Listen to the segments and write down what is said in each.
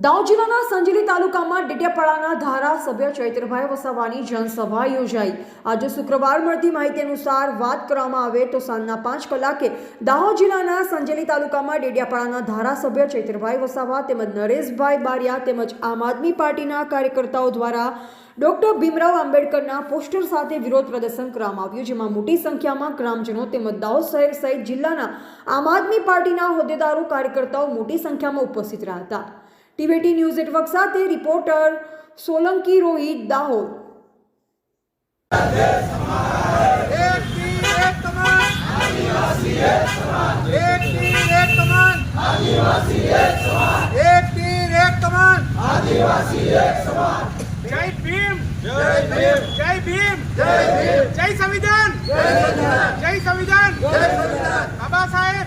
દાહોદ જિલ્લાના સંજેલી તાલુકામાં ડેડિયાપાડાના ધારાસભ્ય ચૈત્રભાઈ વસાવાની જનસભા યોજાઈ। આજે શુક્રવાર મળતી માહિતી અનુસાર વાત કરવામાં આવે તો સાંજના 5 કલાકે દાહોદ જિલ્લાના સંજેલી તાલુકામાં ડેડિયાપાડાના ધારાસભ્ય ચૈત્રભાઈ વસાવા તેમજ નરેશભાઈ બારિયા તેમજ આમ આદમી પાર્ટીના કાર્યકર્તાઓ દ્વારા ડોક્ટર ભીમરાવ આંબેડકરના પોસ્ટર સાથે વિરોધ પ્રદર્શન કરવામાં આવ્યું, જેમાં મોટી સંખ્યામાં ગ્રામજનો તેમજ દાહોદ શહેર સહિત જિલ્લાના આમ આદમી પાર્ટીના હોદ્દેદારો કાર્યકર્તાઓ મોટી સંખ્યામાં ઉપસ્થિત રહ્યા હતા। ટીવીટી ન્યૂઝ નેટવર્ક સાથે રિપોર્ટર સોલંકી રોહિત, દાહોદ। जय भीम, जय भीम, जय भीम, जय भीम, जय संविधान, जय संविधान, बाबा साहेब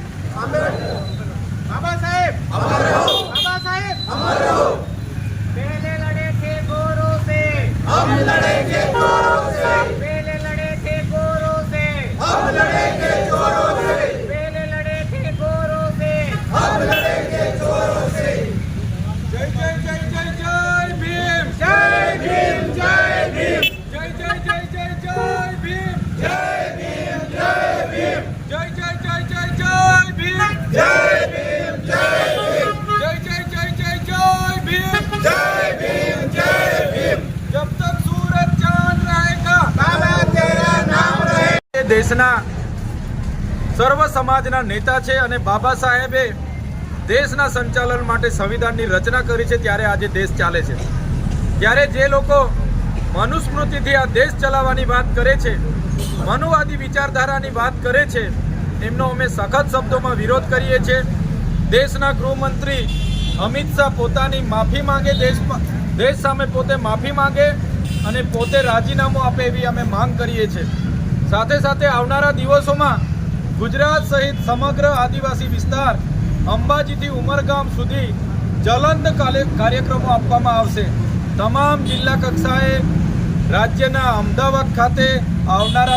बाबा साहेब बाबा साहेब पहले लड़े थे गोरों से, हम लड़ेंगे चोरों से, पहले लड़े थे गोरों से, हम लड़ेंगे चोरों से, पहले लड़े थे गोरों से, हम लड़ेंगे चोरों से। जय जय जय जय जय भीम, जय भीम, जय भीम, जय जय जय जय जय भीम, जय भीम, जय भीम, जय जय जय जय जय भीम, जय भीम, जय भीम, जय जय जय जय जय भीम, जय भीम, जय भीम। जब तक सूरज चांद रहेगा बाबा तेरा नाम रहे। देशना सर्व समाजना नेता छे अने बाबा साहेबे देशना संचालन माटे संविधाननी रचना करी छे, त्यारे आजे देश चाले छे। त्यारे जे लोको मनुस्मृतिथी आ देश चलाववानी वात करे छे, मनुवादी विचारधारानी वात करे छे, एमनो अमे सखत शब्दोमां विरोध करीए छे। देशना गृहमंत्री अमित शाह पोतानी माफी मांगे, देश सामे पोते माफी मांगे अने पोते राजीनामું આપે એવી અમે માંગ કરીએ છીએ। સાથે સાથે આવનારા દિવસોમાં ગુજરાત સહિત સમગ્ર આદિવાસી વિસ્તાર અંબાજીથી ઉમરગામ સુધી જ્વલંત કાર્યક્રમો આપવામાં આવશે। તમામ જિલ્લા કક્ષાએ રાજ્યના અમદાવાદ ખાતે આવનારા